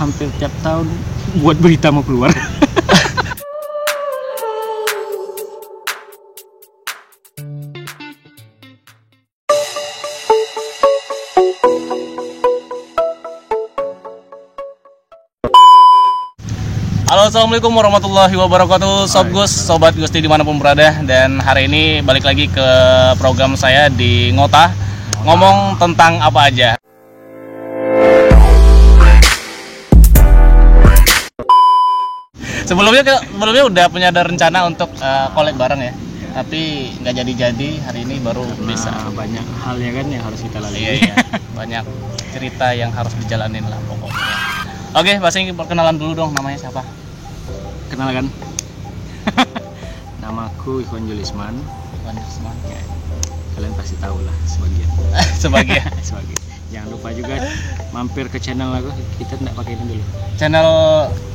hampir tiap tahun buat berita mau keluar. Halo, assalamualaikum warahmatullahi wabarakatuh, Sob Gus, Sobat Gusti dimanapun berada. Dan hari ini balik lagi ke program saya di Ngota, ngomong tentang apa aja. Sebelumnya udah punya ada rencana untuk collab bareng ya, tapi nggak jadi. Hari ini baru bisa. Banyak hal ya kan yang harus kita lalui. Iya. Banyak cerita yang harus dijalanin lah pokoknya. Oke, pasti perkenalan dulu dong, namanya siapa? Kenalkan. Namaku Ikhwan Julisman. Ya. Kalian pasti tahu lah sebagian. Sebagian. Jangan lupa juga mampir ke channel aku. Kita tidak pakai ini dulu. Channel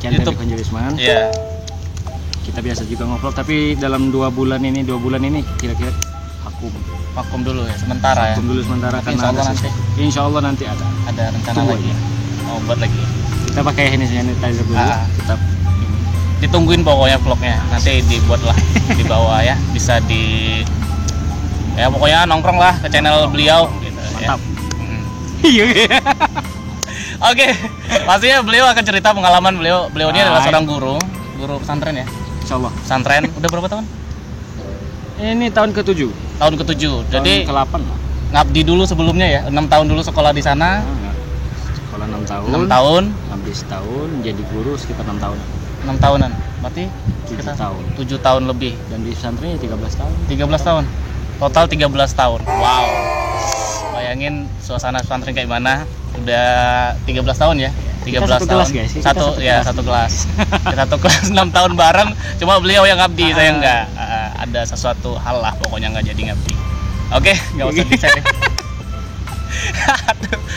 YouTube Ikhwan Julisman. Iya. Kita biasa juga ngupload, tapi dalam 2 bulan ini kira-kira Vakum dulu ya, sementara ya. vakum dulu sementara. Tapi karena insya Allah nanti ada rencana Tunggu lagi. aja. Mau buat lagi. kita pakai hand sanitizer dulu. Kita Ditungguin pokoknya vlognya, nanti dibuat lah di bawah ya, bisa ya pokoknya nongkrong lah ke channel beliau gitu, mantap. ya. Oke, pastinya beliau akan cerita pengalaman beliau ini adalah seorang guru pesantren ya. Insyaallah. Pesantren udah berapa tahun? Ini tahun ke-7. Tahun ke-7. Jadi ke-8 lah. ngabdi dulu sebelumnya ya, 6 tahun dulu sekolah di sana. Sekolah 6 tahun. 6 tahun, habis tahun jadi guru sekitar 6 tahun. 6 tahunan. Berarti 7 tahun. 7 tahun lebih. Dan di pesantrennya 13 tahun. 13 tahun. Total 13 tahun. Wow. Bayangin suasana pesantren kayak gimana. Udah 13 tahun ya. 13 satu tahun. kelas, guys. Satu kelas. Satu kelas 6 tahun bareng. Cuma beliau yang ngabdi, saya enggak. Ada sesuatu hal lah pokoknya enggak jadi ngabdi. Oke, enggak usah dicari.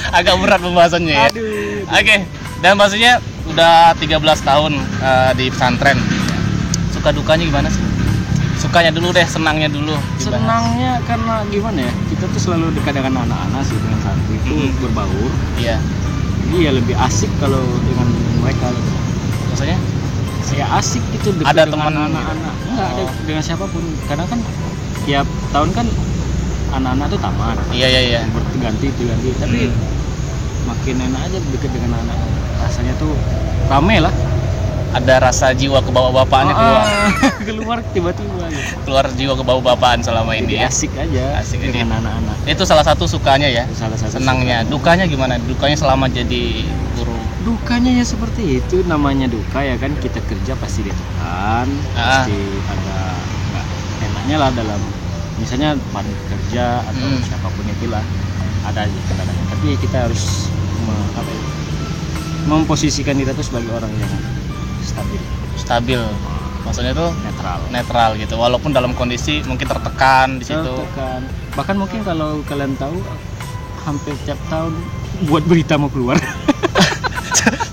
Agak berat pembahasannya ya. Oke. Dan maksudnya udah 13 tahun di pesantren. Suka dukanya gimana sih? Sukanya dulu deh, senangnya dulu. Senangnya karena gimana ya? Kita tuh selalu dekat dengan anak-anak sih, dengan santri itu berbaur. Iya. Jadi ya lebih asik kalau dengan mereka gitu. Maksudnya? Saya asik gitu dekat Ada dengan teman anak-anak. Enggak ada dengan siapapun. Karena kan tiap tahun kan anak-anak tuh tamat. Iya. Berganti. Tapi makin enak aja dekat dengan anak. Rasanya tuh rame lah. Ada rasa jiwa kebawa-bapaannya keluar tiba-tiba gitu. keluar jiwa kebawa-bapaan selama ini ya. Asik aja Asik dengan anak-anak. Itu salah satu sukanya ya. Salah satu Senangnya. Dukanya gimana? Dukanya selama jadi guru. Dukanya ya seperti itu, namanya duka ya kan, kita kerja pasti ditekan, pasti ada nggak enaknya lah dalam misalnya partner kerja atau siapapun itulah, ada aja kadang-kadang. Tapi kita harus memposisikan diri itu sebagai orang yang stabil. Maksudnya tuh netral gitu. Walaupun dalam kondisi mungkin tertekan di situ. Bahkan mungkin kalau kalian tahu hampir tiap tahun buat berita mau keluar.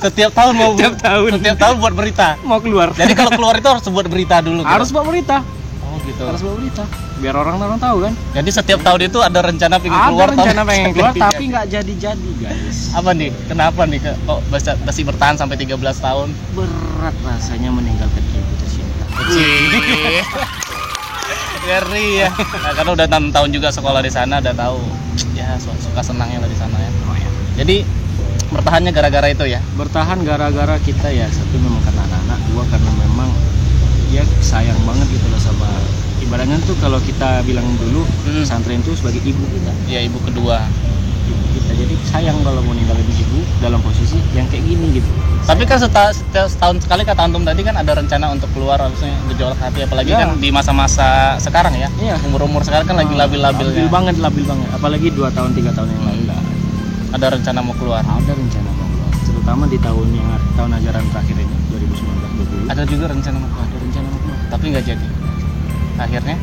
Setiap tahun buat berita mau keluar. Jadi kalau keluar itu harus buat berita dulu gitu. Harus buat berita. Oh gitu. Harus buat berita. Biar orang-orang tahu kan. Jadi setiap tahun itu ada rencana pengen keluar. Ada rencana pengen keluar tapi nggak jadi guys. Apa nih? Kenapa nih kok masih bertahan sampai 13 tahun? Berat rasanya meninggalkan ibu tercinta. Ngeri ya. Nah, karena udah 6 tahun juga sekolah di sana, udah tahu ya suka senangnya lah di sana ya. Jadi bertahannya gara-gara itu ya? Bertahan gara-gara kita ya, satu memang karena anak-anak, dua karena memang ya sayang banget gitu loh sama, ibaratnya tuh kalau kita bilang dulu pesantren itu sebagai ibu kita. Iya, ibu kedua. Ibu kita, jadi sayang kalau mau ninggalin ibu dalam posisi yang kayak gini gitu. Tapi kan setahun sekali kata antum tadi kan ada rencana untuk keluar, harusnya gejolak hati, apalagi kan di masa-masa sekarang ya. Umur sekarang kan lagi labil-labilnya. Labil banget. Apalagi 2 tahun 3 tahun yang lalu lah. Ada rencana mau keluar. Ada rencana mau keluar. Terutama di tahun ajaran terakhir ini 2019-2020. Ada juga rencana mau keluar. Ada rencana mau keluar. Tapi nggak jadi. Akhirnya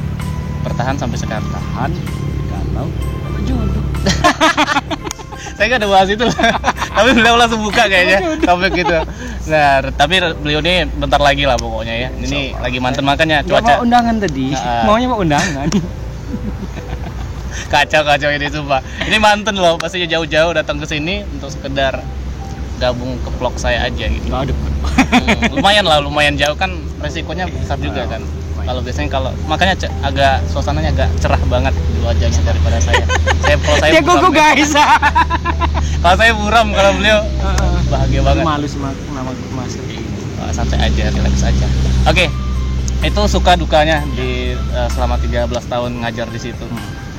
bertahan sampai sekarang. Kalau berjodoh. Saya nggak ada bahas itu. Tapi beliau langsung buka kayaknya topik gitu. Nah, tapi beliau ini bentar lagi lah pokoknya ya. Ini lagi manten makanya cuaca. Mau undangan tadi. Maunya mau undangan. Kacau ini sumpah. Ini manten loh, pasti jauh-jauh datang ke sini untuk sekedar gabung ke vlog saya aja gitu? Nggak ada. Lumayan jauh kan, resikonya besar juga kan. Kalau biasanya makanya agak suasananya agak cerah banget di wajahnya daripada saya. Saya Dia buram, kuku guys. kalau saya buram, kalau beliau bahagia banget. Malu sama nama masker kayak gini. Santai aja, relax aja. Oke. Itu suka dukanya di selama 13 tahun ngajar di situ.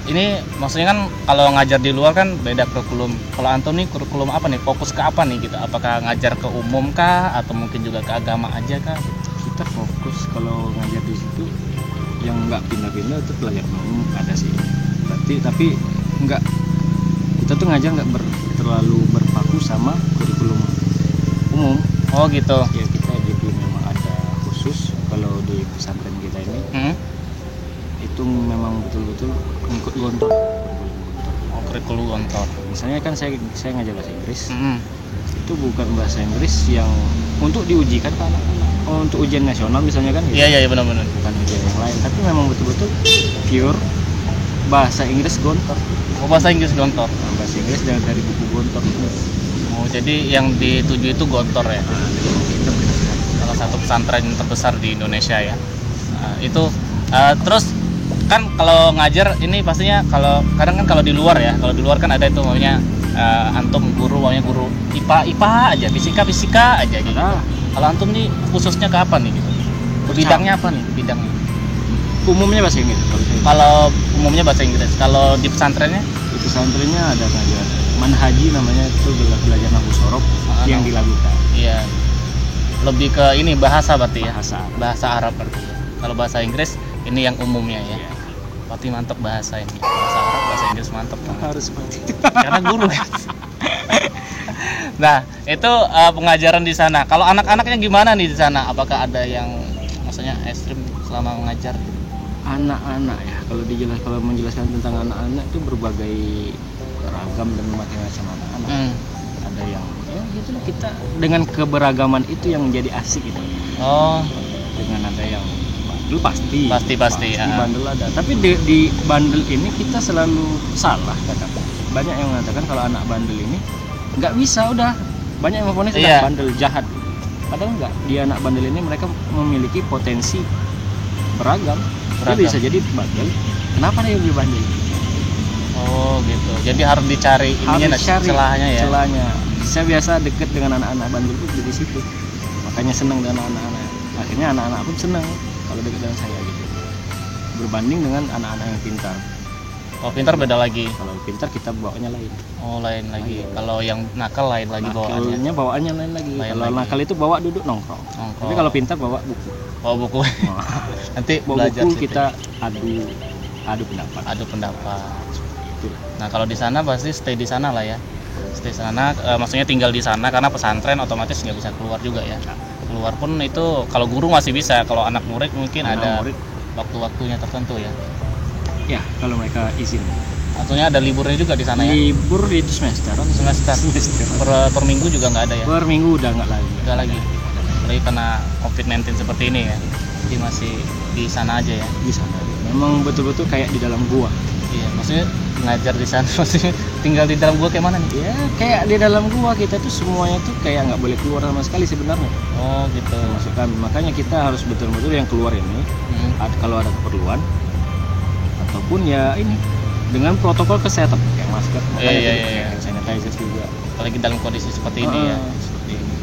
Ini maksudnya kan kalau ngajar di luar kan beda kurikulum. Kalau Anton nih kurikulum apa nih? Fokus ke apa nih gitu? Apakah ngajar ke umum kah atau mungkin juga ke agama aja kah? Kita fokus kalau ngajar di situ yang nggak pindah-pindah itu pelajaran umum ada sih. Tapi nggak, kita tuh ngajar nggak terlalu berpaku sama kurikulum umum. Oh gitu. Ya kita jadi memang ada khusus kalau di pesantren kita ini. Itu memang betul-betul ngikut gontor. Oh, kurikulum gontor. Misalnya kan saya ngajar bahasa Inggris. Itu bukan bahasa Inggris yang untuk diujikan ke anak-anak. Untuk ujian nasional misalnya kan gitu. Iya benar-benar. Bukan ujian yang lain, tapi memang betul-betul pure bahasa Inggris gontor. Oh, bahasa Inggris gontor. Bahasa Inggris dari buku gontor. Oh, jadi yang dituju itu gontor ya. Salah satu pesantren terbesar di Indonesia ya. Itu terus kan kalau ngajar ini pastinya kalau kadang kan kalau di luar kan ada itu maunya antum guru maunya guru IPA aja, fisika aja gitu. Kalau antum nih khususnya ke apa nih gitu? Bidangnya apa nih bidangnya? Umumnya bahasa Inggris. Kalau umumnya bahasa Inggris. Kalau di pesantrennya? Di pesantrennya ada ngajar manhaji namanya, itu belajar nahwu sorof yang dilakukan. Iya. Lebih ke ini bahasa berarti ya. Bahasa Arab berarti. Kalau bahasa Inggris ini yang umumnya ya. Iya. Berarti mantap bahasa ini. Bahasa Arab, bahasa Inggris mantap. Harus seperti itu. Karena guru kan. Nah, itu pengajaran di sana. Kalau anak-anaknya gimana nih di sana? Apakah ada yang maksudnya ekstrim selama mengajar? Anak-anak ya, kalau menjelaskan tentang anak-anak itu berbagai ragam dan macam-macam anak-anak. Ada yang ya gitu, kita dengan keberagaman itu yang menjadi asik gitu. Oh, dengan ada yang bandel pasti bandel ada. Tapi di bandel ini kita selalu salah kadang. Banyak yang mengatakan kalau anak bandel ini nggak bisa, udah banyak yang mempunyai bandel jahat. Padahal enggak, dia anak bandel ini mereka memiliki potensi beragam. Dia bisa jadi bandel. Kenapa dia lebih bandel? Oh gitu. Jadi harus dicari celahnya ya. Celahnya. Saya biasa deket dengan anak-anak bandel itu dari situ. Makanya senang dengan anak-anak. Akhirnya anak-anak pun senang kalau dekat dengan saya gitu. Berbanding dengan anak-anak yang pintar. Oh, pintar beda lagi. Kalau pintar kita bawaannya lain. Oh, lain lagi. Kalau yang nakal lain lagi bawaannya. Bawaannya lain lagi. Kalau nakal itu bawa duduk nongkrong. Tapi kalau pintar bawa buku. Bawa buku. Nanti bawa belajar buku kita adu pendapat. Nah, kalau di sana pasti stay di sana lah ya. Stay di sana, maksudnya tinggal di sana karena pesantren otomatis nggak bisa keluar juga ya. Keluar pun itu kalau guru masih bisa, kalau anak murid mungkin ada waktu-waktunya tertentu ya. Ya, kalau mereka izin. Maksudnya ada liburnya juga di sana ya? Libur itu semester. Per minggu juga nggak ada ya? Per minggu udah nggak lagi. Nggak lagi. Apalagi karena COVID-19 seperti ini ya. Jadi masih di sana aja ya? Di sana. Memang betul-betul kayak di dalam gua. Iya, maksudnya ngajar di sana, maksudnya tinggal di dalam gua kayak mana nih? Ya, kayak di dalam gua kita tuh semuanya tuh kayak nggak boleh keluar sama sekali sebenarnya. Oh gitu. Maksud kami, makanya kita harus betul-betul yang keluar ini. Kalau ada keperluan. Ataupun ya ini dengan protokol kesehatan kayak masker, iya. sanitizer juga. Apalagi dalam kondisi seperti ini ya. Seperti ini.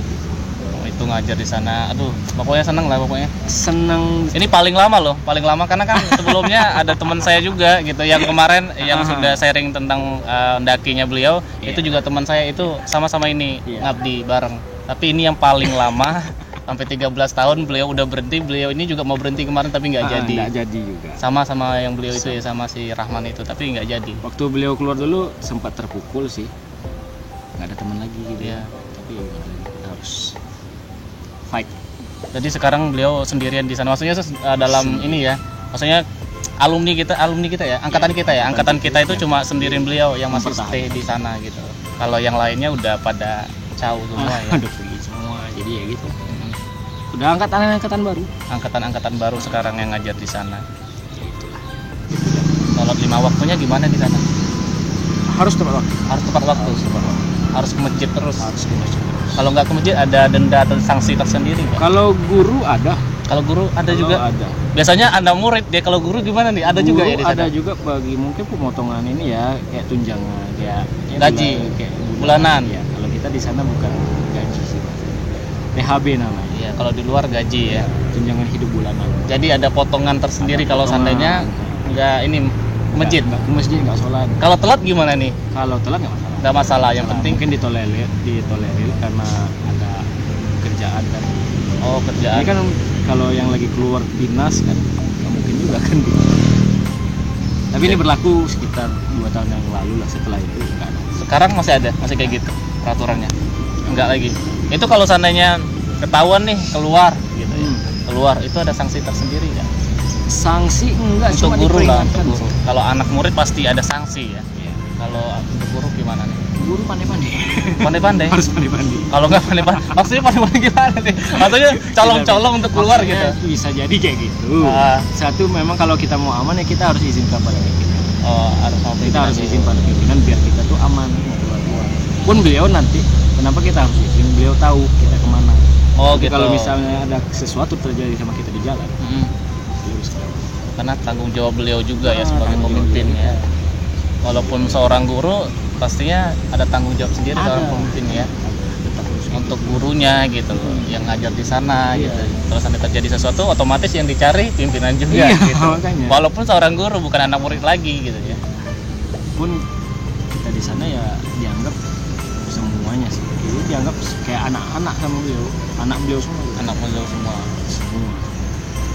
Itu ngajar di sana, aduh, pokoknya seneng lah pokoknya. Seneng. Ini paling lama karena kan sebelumnya ada teman saya juga gitu yang kemarin yang sudah sharing tentang dakinya beliau, itu juga teman saya itu sama-sama ini ngabdi bareng. Tapi ini yang paling lama. Sampai 13 tahun beliau udah berhenti, beliau ini juga mau berhenti kemarin tapi nggak jadi. Nggak jadi juga. Sama yang beliau itu ya, sama si Rahman itu, tapi nggak jadi. Waktu beliau keluar dulu sempat terpukul sih, nggak ada teman lagi gitu ya. Tapi kita harus fight. Jadi sekarang beliau sendirian di sana, maksudnya dalam ini ya, maksudnya alumni kita ya, angkatan kita itu cuma sendirian beliau yang masih stay di sana gitu. Kalau yang lainnya udah pada jauh semua ya. Udah pergi semua, jadi ya gitu. Udah angkatan baru sekarang yang ngajar di sana. Sholat 5 waktunya gimana di sana? Harus tepat waktu. Harus ke masjid terus. Kalau nggak ke masjid ada denda atau sanksi tersendiri nggak? Kalau guru ada. Kalau guru ada juga. Ada. Biasanya Anda murid dia, kalau guru gimana nih? Ada Guru juga ya di sana? ada juga bagi mungkin pemotongan ini ya kayak tunjangan kayak ya Gaji, kayak bulanan. Ya, kalau kita di sana bukan gaji sih. THB namanya. Iya, kalau di luar gaji ya. Tunjangan hidup bulanan. Jadi ada potongan tersendiri Ada kalau potongan. seandainya nggak ini masjid. Nggak ke masjid, nggak sholat. Kalau telat gimana nih? Kalau telat nggak masalah. Nggak masalah, yang Masalah. penting Mungkin ditolerir karena ada kerjaan kan. Ini kerjaan. kan kalau yang lagi keluar dinas kan nggak mungkin juga kan. Tapi ini berlaku sekitar 2 tahun yang lalu lah, setelah itu nggak ada. Sekarang masih ada, masih kayak gitu peraturannya? Enggak lagi. Itu kalau seandainya ketahuan nih keluar gitu ya. Keluar itu ada sanksi tersendiri kan? Sanksi enggak, Untuk cuma guru lah, diperingatkan. untuk guru. Kalau anak murid pasti ada sanksi ya. Iya. Kalau untuk guru gimana nih? Guru pandai-pandai. Pandai-pandai. Harus pandai-pandai. Kalau nggak pandai-pandai, maksudnya pandai-pandai gimana nih? Maksudnya colong-colong untuk keluar Maksudnya gitu. Bisa jadi kayak gitu. Ah. Satu memang kalau kita mau aman ya kita harus izin kepada pimpinan. Oh, harus mau Kita pimpinan harus dulu. izin pada pimpinan biar kita tuh aman mau keluar. Pun beliau nanti kenapa kita harus izin? Beliau tahu kita kemana. Oh, Jadi gitu. kalau misalnya ada sesuatu terjadi sama kita di jalan, Mm-mm. beliau harus tahu. Karena tanggung jawab beliau juga ya sebagai Tanggung jawab pemimpin beliau. ya. Walaupun seorang guru pastinya ada tanggung jawab sendiri Ada. seorang pemimpin ya. Tetap harus Untuk gurunya gitu loh, yang ngajar di sana Iya. gitu. Terus nanti terjadi sesuatu, otomatis yang dicari pimpinan juga Iya, gitu. makanya. Walaupun seorang guru bukan anak murid lagi gitu ya. Pun kita di sana ya dianggap semuanya sih. Itu dianggap kayak anak-anak sama beliau, anak beliau semua. Anak beliau semua. Semua.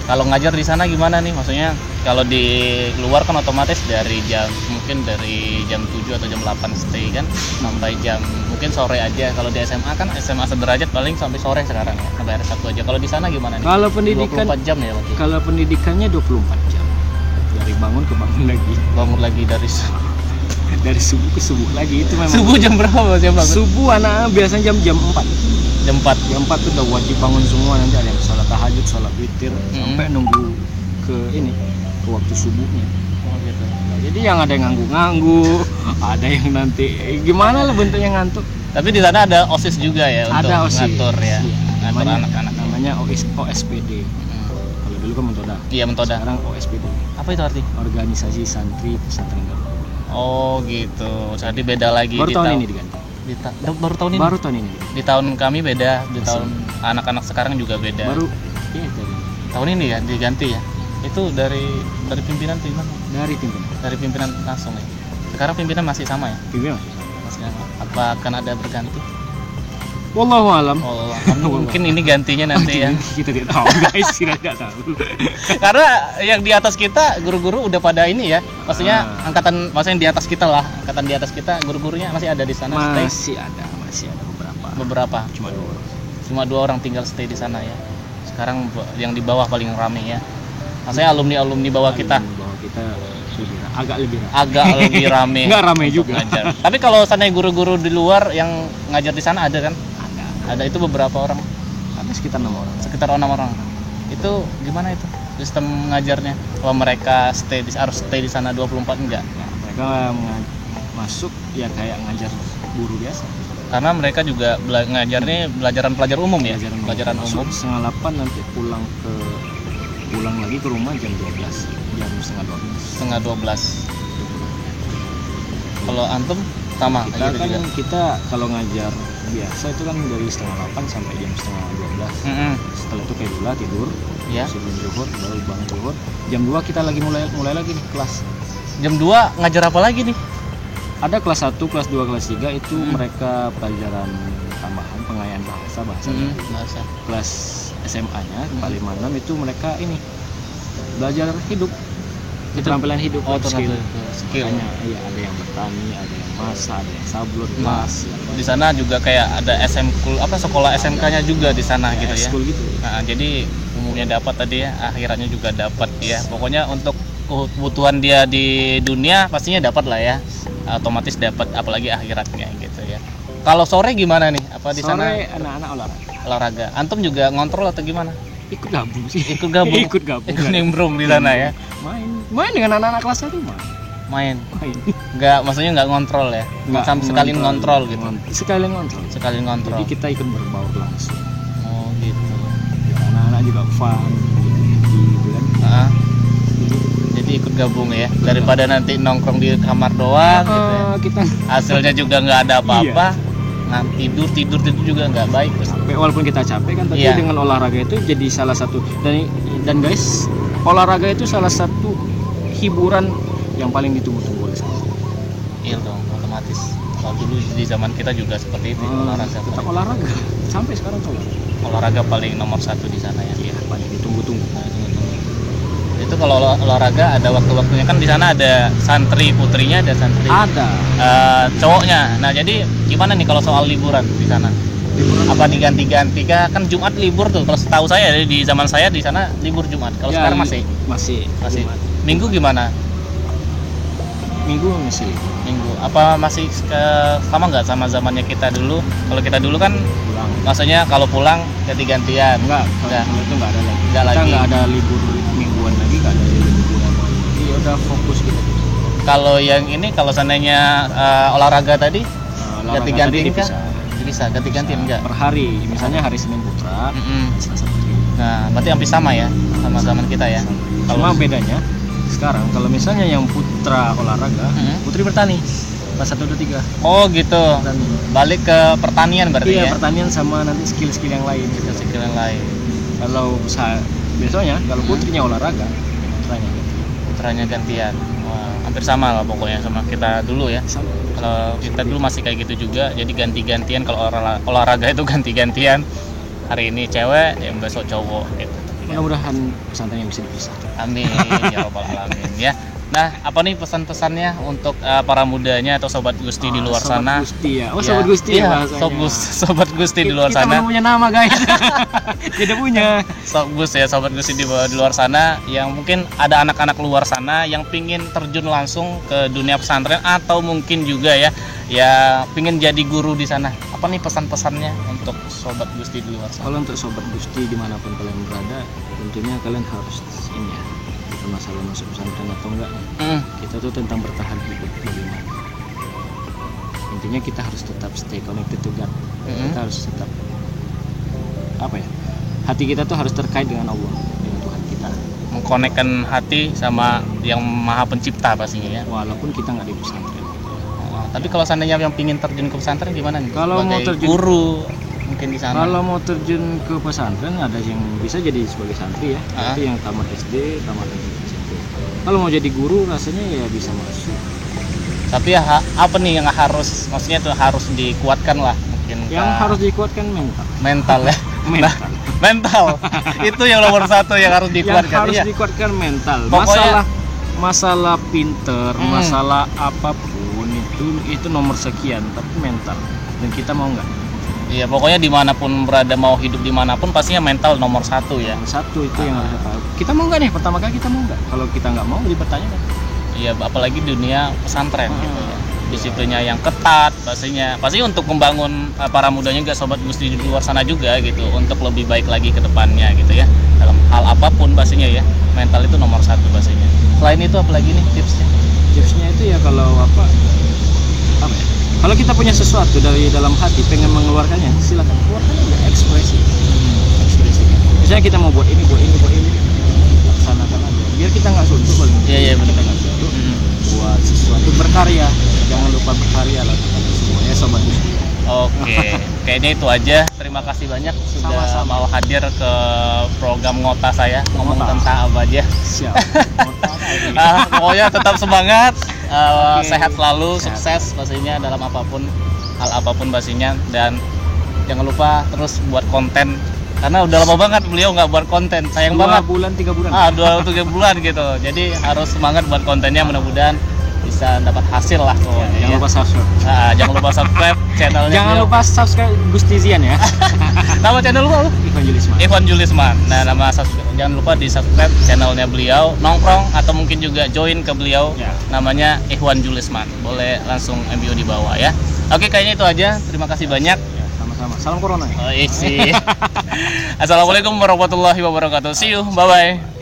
Kalau ngajar di sana gimana nih? Maksudnya kalau di luar kan otomatis dari mungkin dari jam 7 atau jam 8 stay kan sampai jam mungkin sore aja. Kalau di SMA kan SMA sederajat paling sampai sore sekarang ya, sampai hari Sabtu aja. Kalau di sana gimana nih? Kalau pendidikan 24 jam ya berarti. Kalau pendidikannya 24 jam. Dari bangun ke bangun lagi. Bangun lagi dari Dari subuh ke subuh lagi itu memang. subuh jam berapa Mas? Jam bangun? Subuh anak biasanya jam 4. Jam 4. Jam 4 tuh udah wajib bangun semua, nanti ada yang sholat tahajud, sholat witir sampai nunggu ke waktu subuhnya. Oh gitu. Nah, jadi yang ada yang ngangguk-ngangguk, ada yang nanti gimana lah bentuknya ngantuk. Tapi di sana ada OSIS juga ya untuk Ada OSIS. ngatur ya. Iya. Ngatur Namanya anak-anak. namanya OSPD. Kalau dulu kan Mentoda. Iya, Mentoda. Sekarang OSPD. Apa itu arti? Organisasi Santri Pesantren Darul. Oh gitu. Jadi beda lagi Baru di tahun ini diganti. baru tahun ini. Baru tahun ini. Di tahun kami beda, di Masih. tahun anak-anak sekarang juga beda. Baru ya itu Tahun ini ya diganti ya. Itu dari pimpinan dari pimpinan. dari pimpinan langsung ya. Sekarang pimpinan masih sama ya? Pimpinan. Masih sama. Apa akan ada berganti? Wallahu alam. Oh, mungkin ini gantinya nanti ya. Kita tidak tahu guys, kita tidak tahu. Karena yang di atas kita guru-guru udah pada ini ya. Maksudnya maksudnya di atas kita lah, angkatan di atas kita guru-gurunya masih ada di sana stay. Masih ada beberapa. Beberapa. Cuma 2 orang. Cuma 2 orang tinggal stay di sana ya. Sekarang yang di bawah paling rame ya. Maksudnya alumni bawah kita Bahwa kita agak lebih rame. agak lebih rame. Nggak rame untuk juga. ngajar. Tapi kalau seandainya guru-guru di luar yang ngajar di sana ada kan? Ada itu beberapa orang, Ada sekitar 6 orang. sekitar 6 orang. Itu gimana itu sistem ngajarnya? Kalau mereka harus stay di sana 24 enggak? Ya, mereka masuk ya kayak ngajar guru biasa. Karena mereka juga ngajarnya pelajaran umum ya, pelajaran Masuk umum. setengah 8 nanti pulang lagi ke rumah jam 12, jam setengah 12. 12. Kalau antum sama Kita kayak gitu kan juga. kita kalau ngajar biasa itu kan dari setengah 8 sampai jam setengah 12. Mm-mm. Setelah itu kayak dulu tidur, Ya. sebelum zuhur baru bangun zuhur. Jam 2 kita lagi mulai lagi nih kelas. Jam 2 ngajar apa lagi nih? Ada kelas 1, kelas 2, kelas 3 itu mereka pelajaran tambahan pengayaan bahasa. Bahasa. Kelas SMA-nya Pak 56 itu mereka ini belajar hidup. Keterampilan hidup, Oh, skill. skill. Makanya, iya, ada yang bertani, ada yang masak, ada yang sablon, Nah, kelas. di sana juga kayak ada sekolah SMK-nya juga di sana gitu ya. School gitu. Nah, jadi umumnya dapat tadi ya, akhiratnya juga dapat ya. Pokoknya untuk kebutuhan dia di dunia pastinya dapat lah ya. Otomatis dapat apalagi akhiratnya gitu ya. Kalau sore gimana nih? Apa di sana Sore anak-anak olahraga? Antum juga ngontrol atau gimana? ikut gabung sih. Ikut gabung. Ikut gabung. Ikut nimbrung di sana ya. Main dengan anak-anak kelas 1 mah. Main. Nggak, maksudnya nggak ngontrol ya? Nggak sekalian ngontrol gitu? Sekalian ngontrol. Jadi kita ikut berbaur langsung. Oh gitu. Anak-anak juga fun gitu kan. Jadi ikut gabung ya, daripada nanti nongkrong di kamar doang gitu ya. Kita hasilnya juga nggak ada apa-apa. Nah, tidur juga nggak baik. Walaupun kita capek kan, tapi dengan olahraga itu jadi salah satu, dan guys, olahraga itu salah satu hiburan yang paling ditunggu-tunggu oleh saya. Iya dong, otomatis. Kalau dulu di zaman kita juga seperti itu, olahraga. Tetap olahraga sampai sekarang olahraga paling nomor 1 di sana ya. Iya, paling ditunggu-tunggu. Itu kalau olahraga ada waktu-waktunya kan, di sana ada santri putrinya, ada santri cowoknya. Nah, jadi gimana nih kalau soal liburan di sana? Apa diganti-ganti kan Jumat libur tuh. Kalau setahu saya di zaman saya di sana libur Jumat. Kalau sekarang masih. Minggu gimana? Minggu masih. Minggu. Apa masih sama nggak sama zamannya kita dulu? Kalau kita dulu kan pulang. Maksudnya kalau pulang ganti-gantian. Enggak. Kalau itu nggak ada lagi. Kita nggak ada libur mingguan lagi, nggak ada liburan lagi. Jadi udah fokus gitu. Kalau yang ini, kalau seandainya olahraga tadi ganti-ganti bisa ganti-gantian enggak? Per hari, misalnya hari Senin Putra, Selasa Putri. Nah, berarti hampir sama ya sama zaman kita ya. Cuma bedanya sekarang kalau misalnya yang putra olahraga, putri bertani. Kelas 1, 2, 3. Oh gitu. Bertani. Balik ke pertanian berarti ya? Iya, pertanian sama nanti skill-skill yang lain. Skill yang lain. Kalau biasanya kalau putrinya olahraga, putranya gantian. Wah, hampir sama lah pokoknya sama kita dulu ya. Kalau kita dulu masih kayak gitu juga, jadi ganti-gantian. Kalau olahraga itu ganti-gantian. Hari ini cewek, yang besok cowok gitu. Mudah-mudahan pesantren yang bisa dipisah. Amin ya rabbal alamin ya. Nah, apa nih pesan-pesannya untuk para mudanya atau sobat Gusti di luar sana? Gusti ya. Sobat Gusti ya. Sobat Gusti di luar sana. Kita belum punya nama, guys. Tidak punya. Sobat Gusti di luar sana yang mungkin ada anak-anak luar sana yang pingin terjun langsung ke dunia pesantren, atau mungkin juga ya pingin jadi guru di sana. Apa nih pesan-pesannya untuk sobat Gusti di luar sana? Kalau untuk sobat Gusti dimanapun kalian berada, tentunya kalian harus ini ya, bukan masalah masuk pesantren atau enggak. Kita tuh tentang bertahan hidup bagaimana. Intinya kita harus tetap stay connected to God. Kita harus tetap hati kita tuh harus terkait dengan Allah, dengan Tuhan kita. Mengkonekkan hati sama yang Maha Pencipta pastinya ya. Walaupun kita nggak di pesantren. Tapi kalau seandainya yang pingin terjun ke pesantren gimana nih? Kalau mau terjun guru mungkin di sana. Kalau mau terjun ke pesantren ada yang bisa jadi sebagai santri ya. Tapi yang tamat SD, tamat SMP. Kalau mau jadi guru rasanya ya bisa masuk. Tapi ya apa nih yang harus, maksudnya tuh harus dikuatkan lah mungkin. Yang harus dikuatkan mental. Mental ya. Mental. Itu yang nomor 1 yang harus dikuatkan. Yang harus dikuatkan mental. Pokoknya, masalah pinter, masalah apapun itu nomor sekian, tapi mental. Dan kita mau nggak? Iya, pokoknya dimanapun berada, mau hidup dimanapun pastinya mental nomor 1 ya. Nomor 1 itu yang harus tahu. Kita mau nggak nih? Pertama kali kita mau nggak? Kalau kita nggak mau, dipertanyakan. Iya, apalagi dunia pesantren gitu ya. Disiplinnya yang ketat pastinya. Pasti untuk membangun para mudanya juga, sobat Gusti di luar sana juga gitu, untuk lebih baik lagi ke depannya gitu ya. Dalam hal apapun pastinya ya, mental itu nomor 1 pastinya. Selain itu apalagi nih tipsnya? Tipsnya itu ya kalau kalau kita punya sesuatu dari dalam hati pengen mengeluarkannya, silakan keluarkan aja, ekspresi. Misalnya kita mau buat ini, laksanakan aja. Biar kita nggak suntuk kalau Iya, kita nggak suntuk. Buat sesuatu, berkarya. Jangan lupa berkarya lah semuanya, sobat Gusti. Oke, kayaknya itu aja. Terima kasih banyak sudah mau hadir ke program Ngota saya, ngomong tentang apa aja. Siap. Pokoknya tetap semangat, sehat selalu, sukses pastinya dalam hal apapun pastinya, dan jangan lupa terus buat konten, karena udah lama banget beliau nggak buat konten, sayang banget. 2 bulan 3 bulan. 2-3 bulan gitu. Jadi harus semangat buat kontennya, mudah-mudahan bisa dapat hasil lah pokoknya. Jangan lupa subscribe. Jangan lupa subscribe channelnya. Jangan lupa subscribe Gustizian ya. Nama channel lu apa? Ivan Julisman. Nah, jangan lupa di subscribe channelnya beliau, nongkrong atau mungkin juga join ke beliau. Namanya Ikhwan Julisman. Boleh langsung MBO di bawah ya. Oke, kayaknya itu aja. Terima kasih banyak. Sama-sama. Salam corona ya. Assalamualaikum warahmatullahi wabarakatuh. See you. Bye bye.